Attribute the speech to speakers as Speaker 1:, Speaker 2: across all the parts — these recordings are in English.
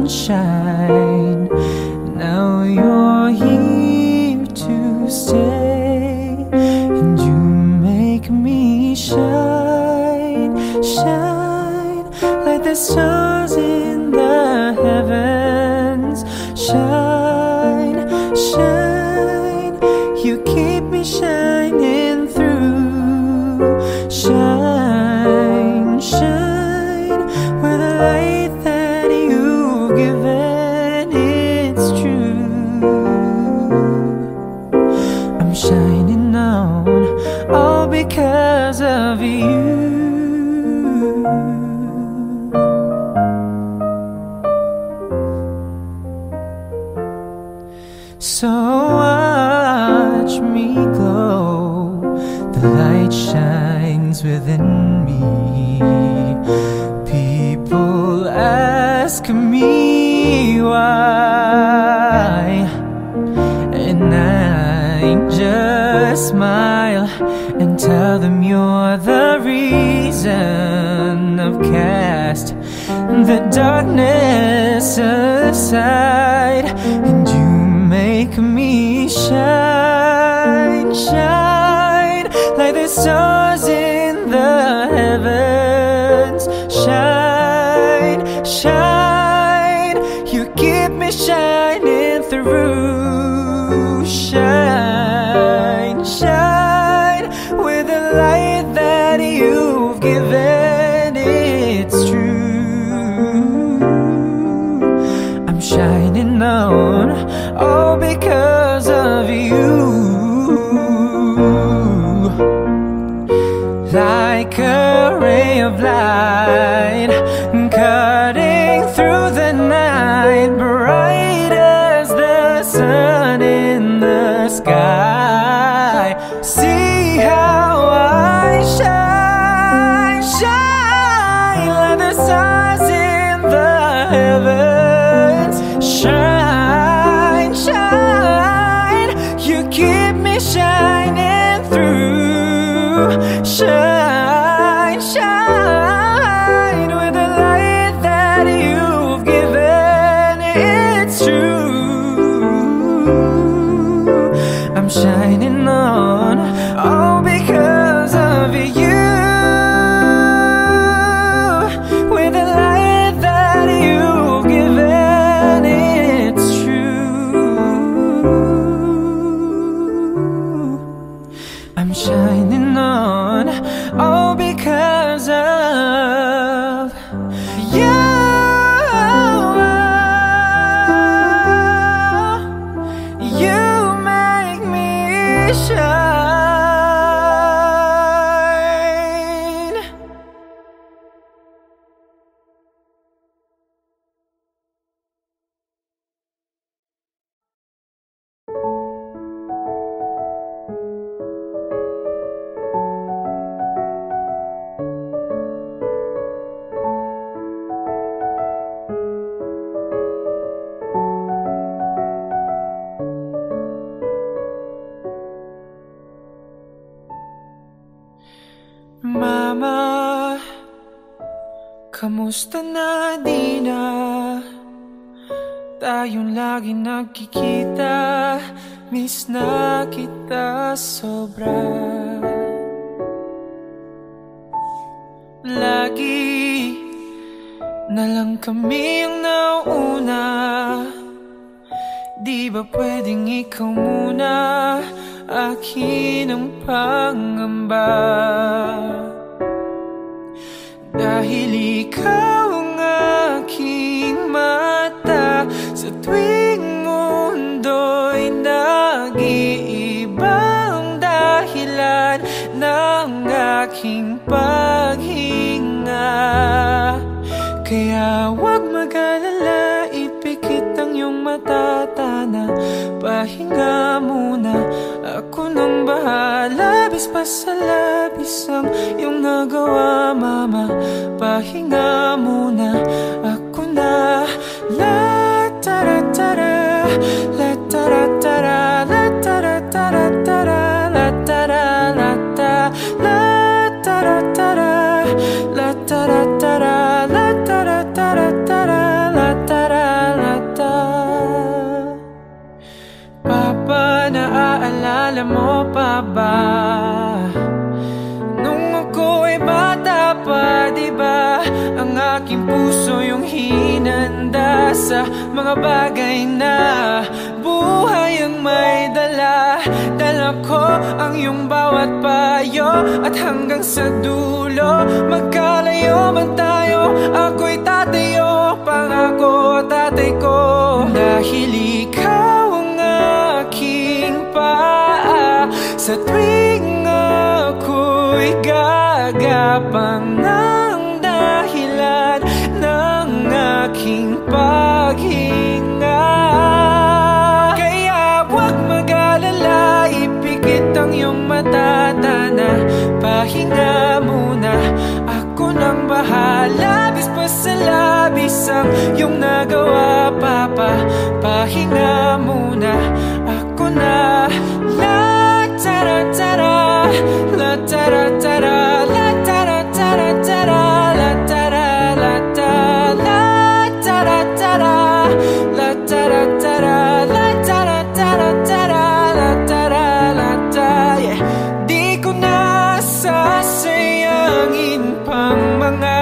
Speaker 1: sunshine. Now you're here to stay, and you make me shine, shine like the stars in the heavens. Shine, shine, you keep me shining through. Shine, shine, with the light that you've given, it's true. I'm shining on, all because of you. So watch me glow, the light shines within me. People ask me why, and I just smile and tell them you're the reason. I've cast the darkness aside, and you make me shine, shine like the stars in the heavens. Shine, shine, you keep me shining through. Shine, shine, with the light that you've given, it's true. I'm shining on, all because of you. Like a ray of light, cutting through the night, bright as the sun in the sky. See how I shine, shine like the stars in the heavens. Shine, shine, you keep me shining through. Shine, shine, with the light that you've given, it's true. I'm shining on, all because of you. With the light that you've given, it's true. I'm shining on, all because of you. You make me shine. Mama, kamusta na? Di na tayong lagi nagkikita. Miss na kita sobra. Lagi na lang kami ang nauna. Di ba pwedeng ikaw muna? Akin ang pangamba, dahil ikaw ang aking mata. Sa tuwing mundo'y nag-iiba ang dahilan ng aking paghinga. Kaya huwag mag-alala, ipikit ang iyong matatana. Pahinga muna, ako nang bahala. Labis pa sa labis ang iyong nagawa, mama. Pahinga muna, ako na. La tara tara, la tara tara, la tara tara tara, la tara la ta, la tara tara, la tara tara, la tara tara tara, la tara. ba? Nung ako ay bata pa, diba? Ang aking puso yung hinanda sa mga bagay na buhay ang may dala. Dala ko ang iyong bawat payo, at hanggang sa dulo, magkalayo man tayo, ako'y tatayo, pangako tatay ko. Dahil ikaw ang aking paa sa tuwing ako'y gagapang ng dahilan ng aking paghinga. Kaya huwag mag-alala, ipikit ang iyong mata, tana, pahinga muna, ako nang bahala. Labis pa sa labis ang iyong nagawa, papa, pahinga muna, ako na. La tara tara, la tara tara, la tara tara tara, la tara la tara, la tara tara, la tara tara, la tara tara tara, la tara la tara. Yeah. Di ko na sasayangin pang mga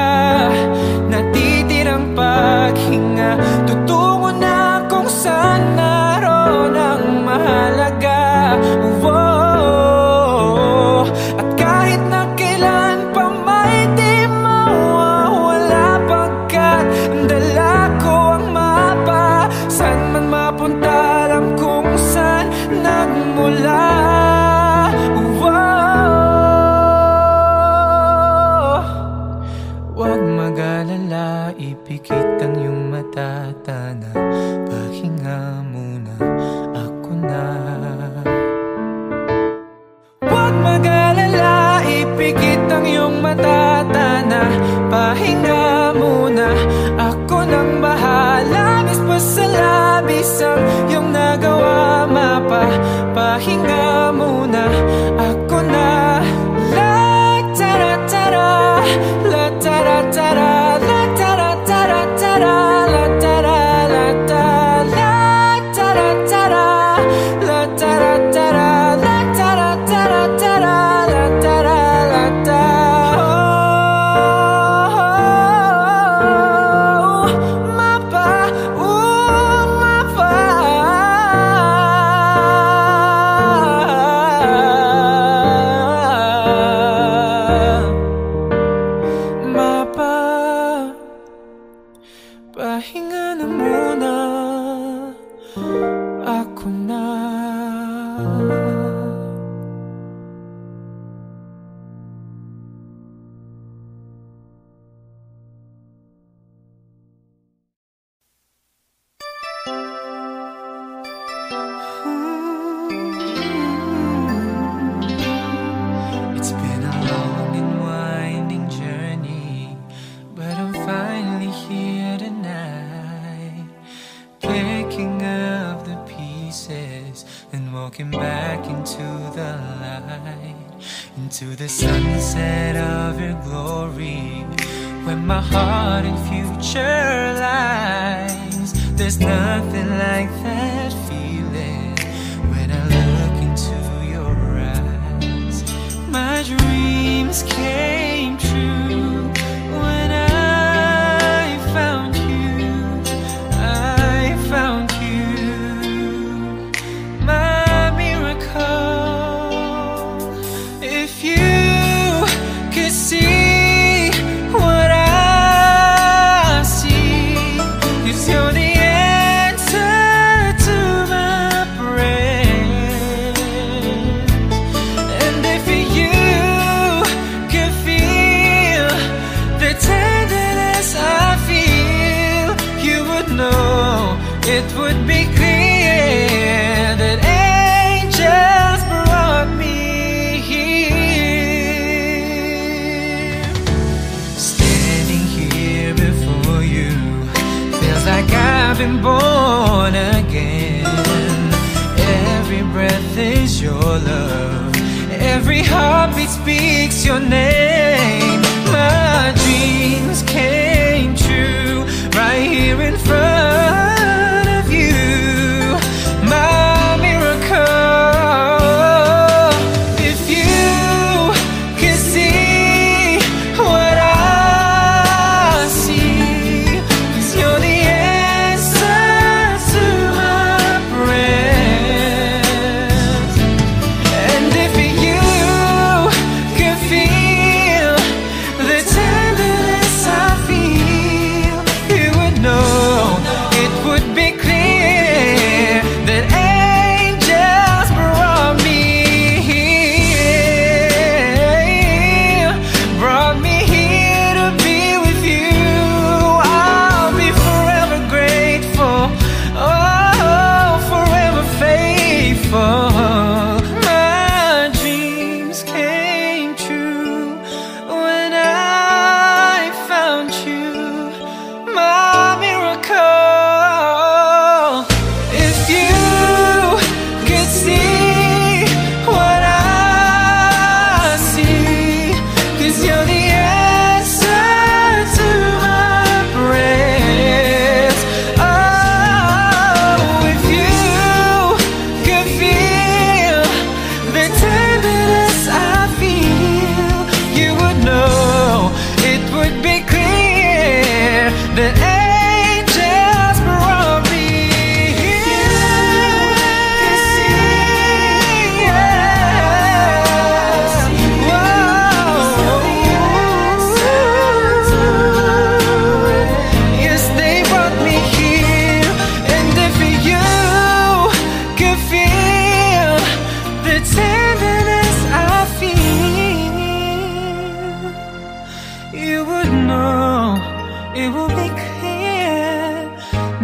Speaker 1: natitirang paghinga. Tutungo na kung saan naroon ang mahalaga. Whoa. At kahit na kailan pa may di mawawala, pagkat dala ko ang mapa. Saan man mapunta, alam kung saan nagmula. Huwag mag-alala, ipikit ang iyong mata, tana, pahinga muna, ako na. Huwag mag-alala, ipikit ang iyong mata, tana, pahinga muna, ako nang bahala. Labis pa sa labis ang iyong nagawa, mapa, pahinga muna, ako na. La tara tara, la tara tara, la tara tara tara, la tara la tara, la tara tara, la tara tara, la tara tara tara, la tara la tara. Oh, mapa, mapa. Mapa, pahinga na muna, ako na. It's been a long and winding journey, but I'm finally here tonight, picking up the pieces and walking back into the light, into the sunset of your glory, where my heart and future lies. There's nothing like that feeling when I look into your eyes. My dreams came true when I found you. I found you, my miracle. If you could see what I see, 'cause you're the answer to my prayers. And if you could feel the tenderness I feel, you would know it would be clear that angels brought me here. Standing here before you feels like I've been born again. Every breath is your love, every heartbeat speaks your name. My dreams came true right here in front of you, my miracle.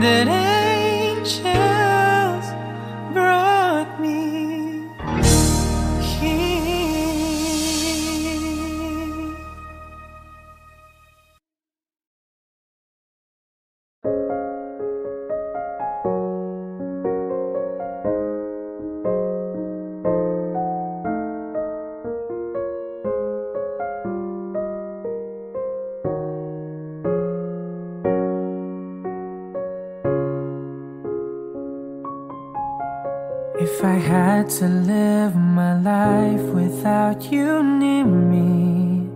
Speaker 1: that angels brought me here. If I had to live my life without you near me,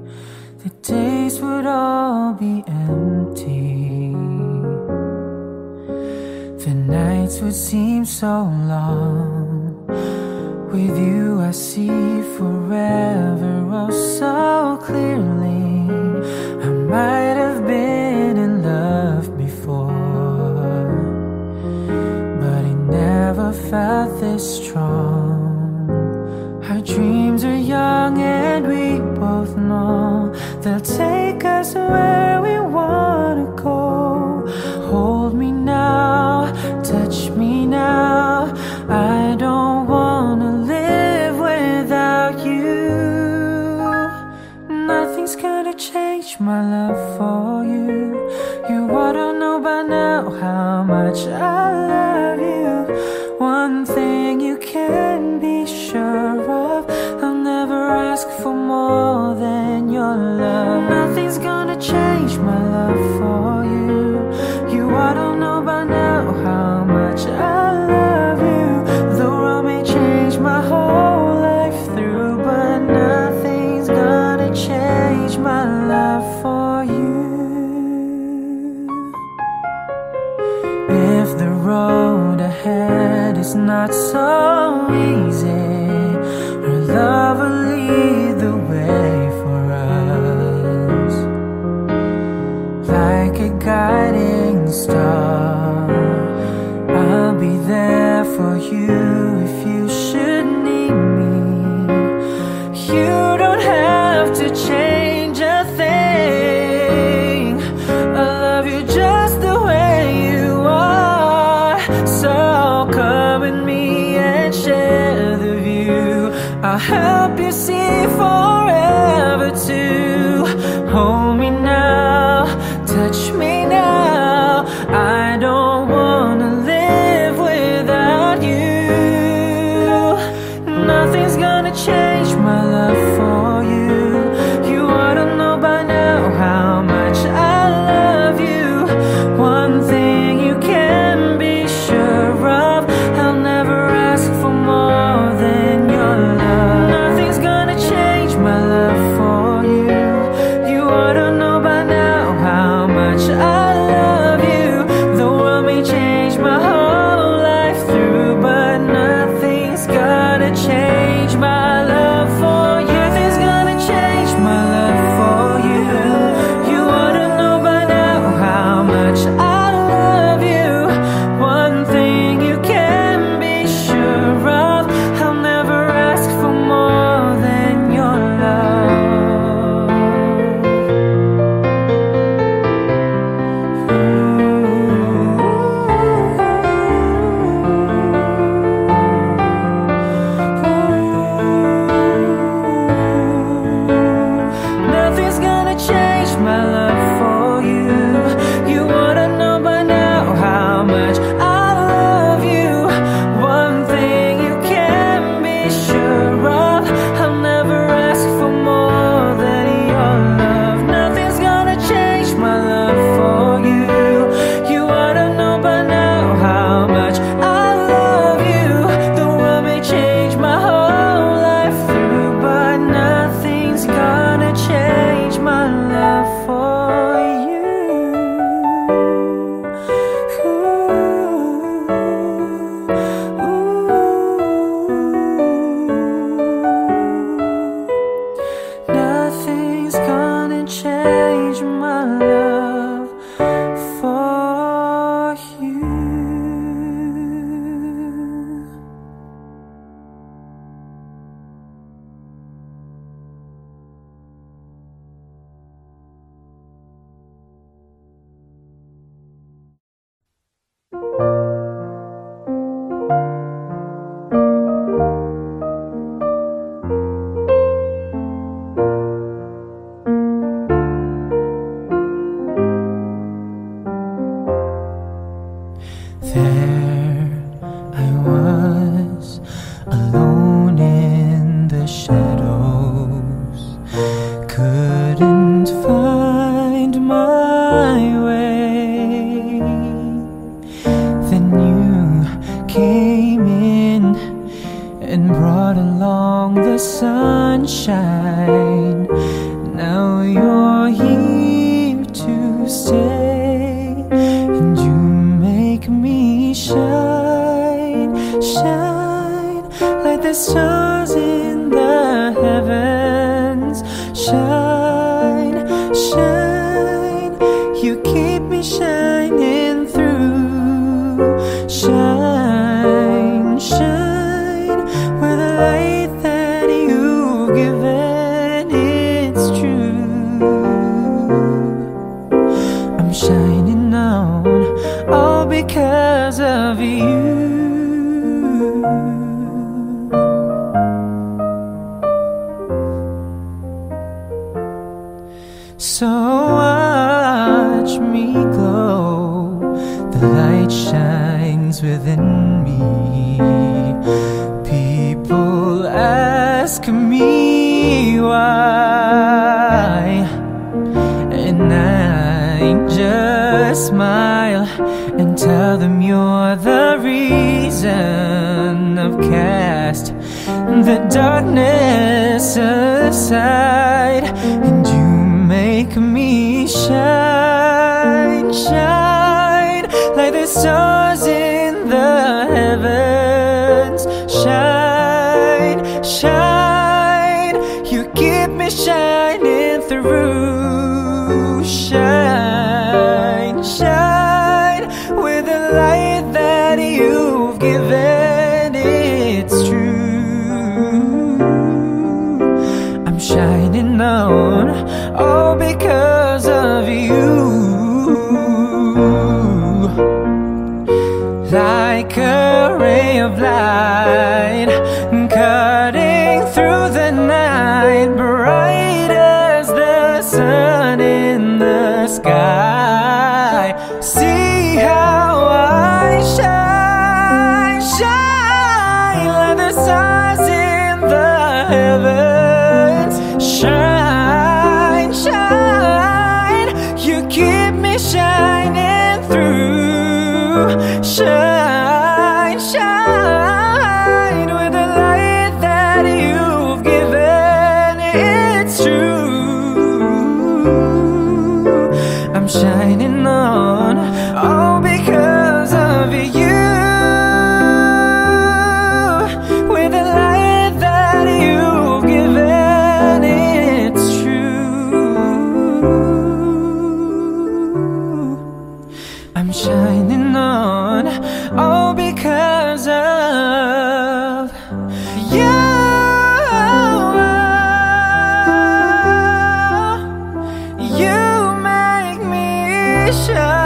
Speaker 1: the days would all be empty. The nights would seem so long. With you I see forever oh so clearly. I might have been in love before, but I never felt this strong. Our dreams are young and we both know they'll take us where we wanna go. Hold me now, touch me now. I don't wanna live without you. Nothing's gonna change my love for you. You ought to know by now how much I love you. One thing you can be sure of, I'll never ask for more than your love. Nothing's gonna change my love for you. You ought to know by now how much I love you. The world may change my whole life through, but nothing's gonna change my love for you. If the road ahead is not so easy, her love will lead the way for us, like a guiding star. I'll be there for you if you should need me. You don't have to change a thing. I love you just the way you are. So come with me and shine. Now you're here to stay, and you make me shine, shine like the stars in the heavens. Shine, shine, you keep me shining through. Shine, shine with the light that you've given, it's true. I'm shining on, all because of you. So watch me glow, the light shines within me. People ask me why, and I just smile and tell them you're the reason. I've cast the darkness aside, and you make me shine, shine like the stars in the heavens. Shine, shine, you keep me shining through. Shine, shine with the light that you've given, it's true. I'm shining on, all because of you. Like a ray of light cutting through the night, bright as the sun in the sky. See how I shine, shine like the stars in the heavens. Shine, shine, you keep me shining through. Shine, shine with the light that you've given, it's true. I'm shining on, all because of you. With the light that you've given, it's true. I'm shining on, all because of you. You make me shine.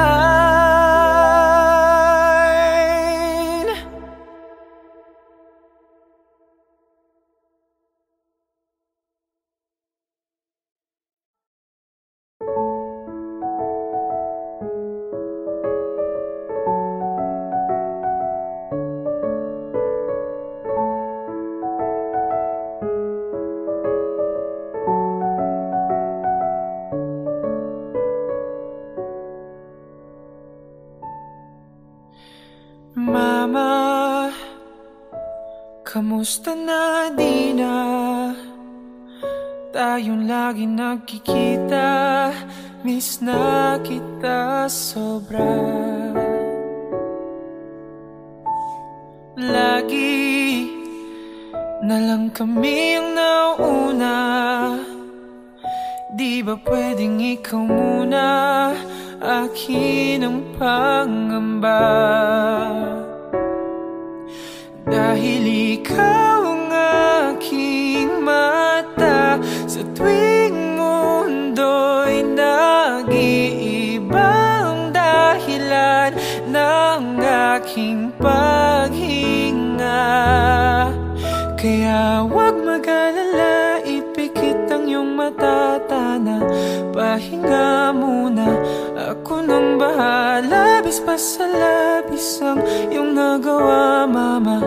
Speaker 1: Mama, kamusta na di na tayong lagi nagkikita? Miss na kita sobra. Lagi na lang kami ang nauna. Di ba pwedeng ikaw muna? Akin ang pangamba, dahil ikaw ang aking mata. Sa tuwing mundo'y nag-iibang dahilan ng aking paghinga. Kaya huwag mag-alala, ipikit ang iyong mata, tana, pahinga muna. Ako nang bahala, labis pa sa labis ang iyong nagawa, mama.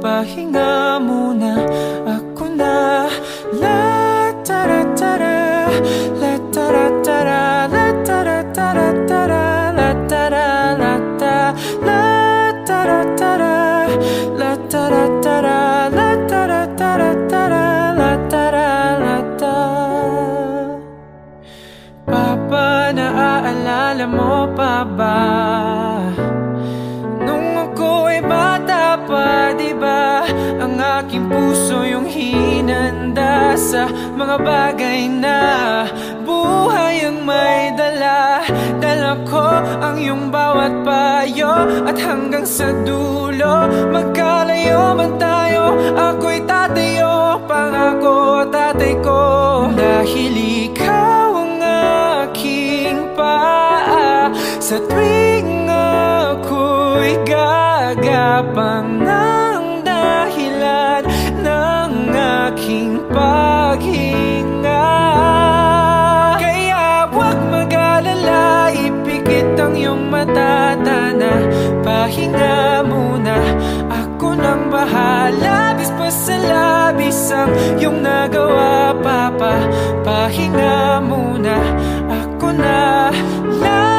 Speaker 1: Pahinga muna, ako na. La tara tara, la tara tara, la tara tara tara, la tara la ta, la tara tara, la tara tara, la tara tara tara, la tara la ta. naalala mo pa ba? Nung ako'y bata pa, diba? Ang aking puso yung hinanda sa mga bagay na buhay ang may dala. Dala ko ang iyong bawat payo, at hanggang sa dulo, magkalayo man tayo, ako'y tatayo, pangako tatay ko. Dahil ikaw ang aking paa sa tuwing ako'y gagapang ng dahilan ng aking paghinga. Kaya huwag mag-alala, ipikit ang iyong mata, tana, pahinga muna, ako nang bahala. Labis pa sa labis ang iyong nagawa, papa, pahinga muna, ako na. La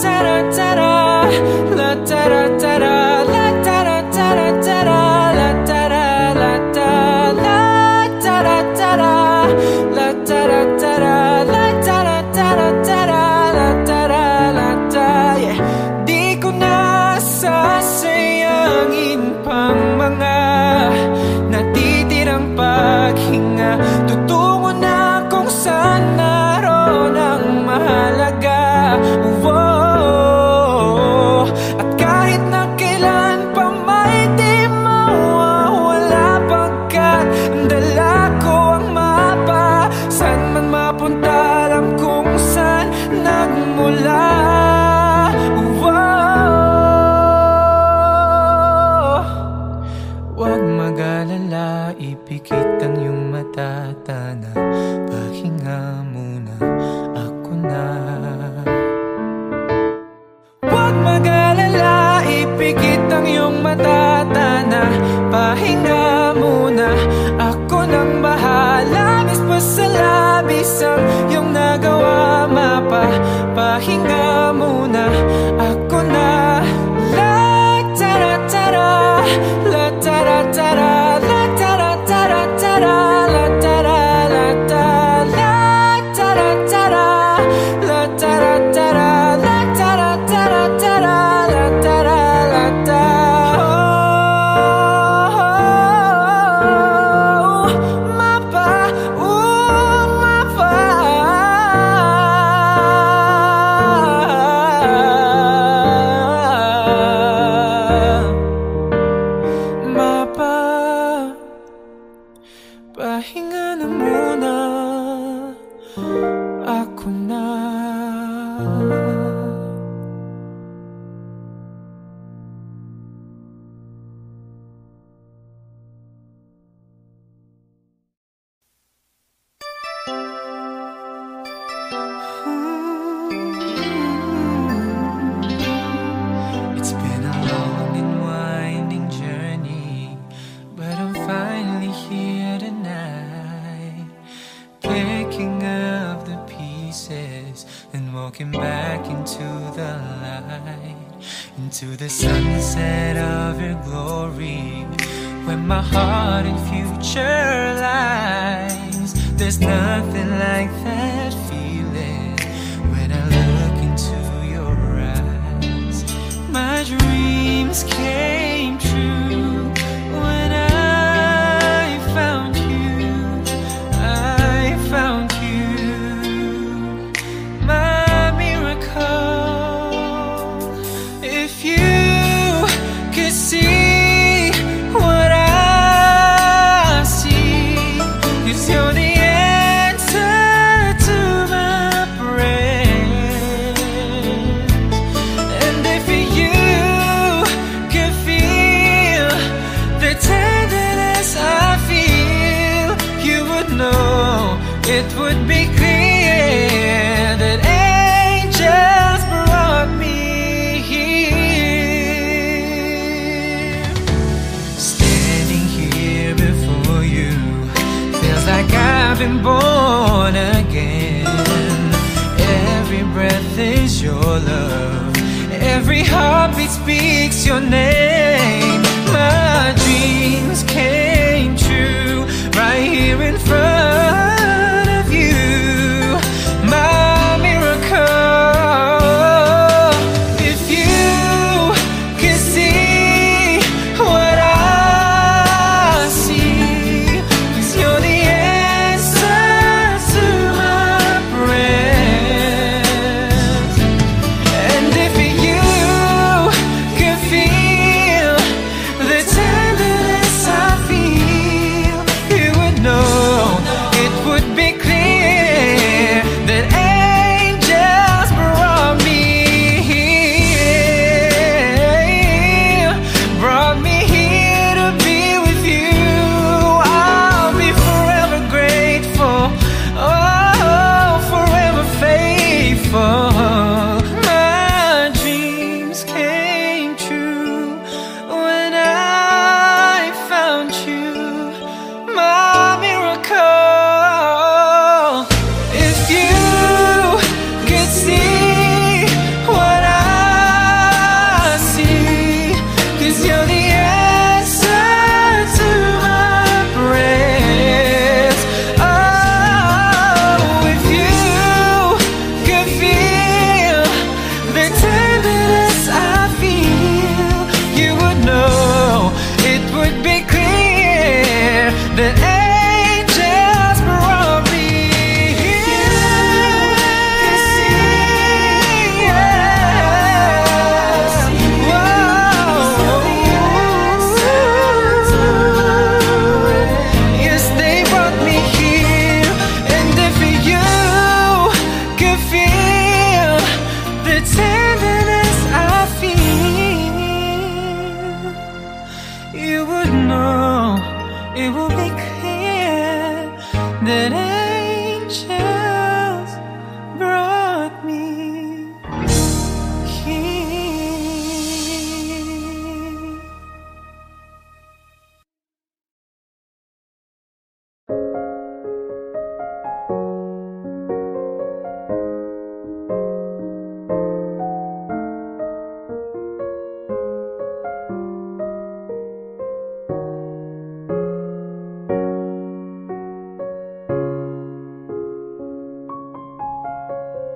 Speaker 1: tara tara, la tara tara, la tara tara tara, la tara la tara, la tara tara, la tara tara, la tara tara tara, la tara la tara. Yeah. Di ko na sasayangin pang mga natitirang paghinga. Tutungo na kung saan naroon ang mahalaga. Whoa. At kahit na kailan pa may di mawawala, pagkat dala ko ang mapa. Saan man mapunta, alam kung saan nagmula. Huwag mag-alala, ipikit ang iyong mata, tana, pahinga muna, ako na. Huwag mag-alala, ipikit ang iyong mata, tana, pahinga muna, ako nang bahala. Labis pa sa labis ang iyong nagawa, mapa, pahinga muna, ako na. La tara tara, la tara tara, la tara tara tara, la tara la tara, la tara tara, la tara tara, la tara tara tara, la tara la tara. Mapa, mapa. Mapa, pahinga na muna, ako na. It's been a long and winding journey, but I'm finally here tonight, picking up the pieces and walking back into the light, into the sunset of your glory, where my heart and future lies. There's nothing like that feeling when I look into your eyes. My dreams came true when I found you. I found you, my miracle. If you could see what I see, 'cause you're the answer to my prayers. And if you could feel the tenderness I feel, you would know it would be clear that angels brought me here. Standing here before you feels like I've been born again. Every breath is your love, every heartbeat speaks your name. My dreams came true right here in front of you, my miracle.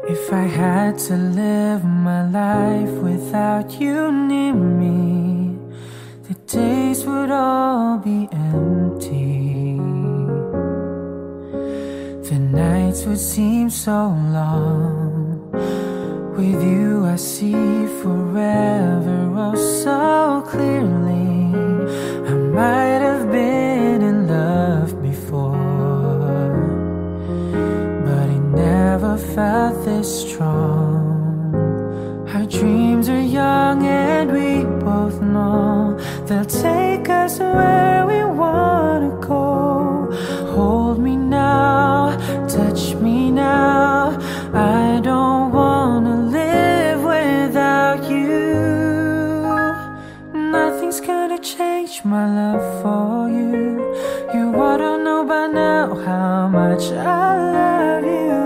Speaker 1: If I had to live my life without you near me, the days would all be empty. The nights would seem so long. With you I see forever oh so clearly. I might have been in love before, but I never felt this strong. Our dreams are young and we both know they'll take us where we wanna go. Hold me now, touch me now. I don't wanna live without you. Nothing's gonna change my love for you. You ought to know by now how much I love you.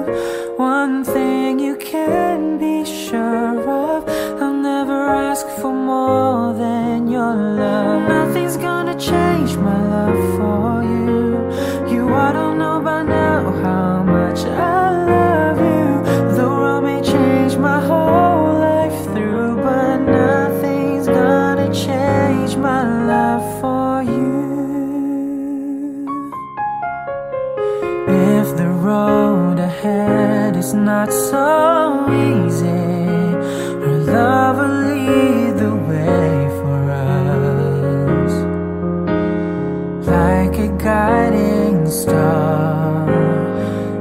Speaker 1: One thing you can be sure of, I'll never ask for more than your love. Nothing's gonna change my love for you. You ought to know by now how much I love you. The world may change my whole life through, but nothing's gonna change my love for you. If the road ahead is not so easy, her love will lead the way for us, like a guiding star.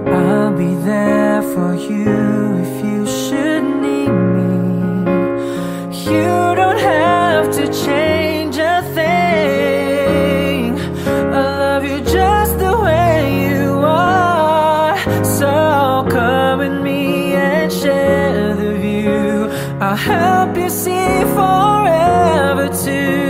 Speaker 1: I'll be there for you if you should need me. You don't have to change a thing. I love you just the way you are. So come with me and share the view. I'll help you see forever too.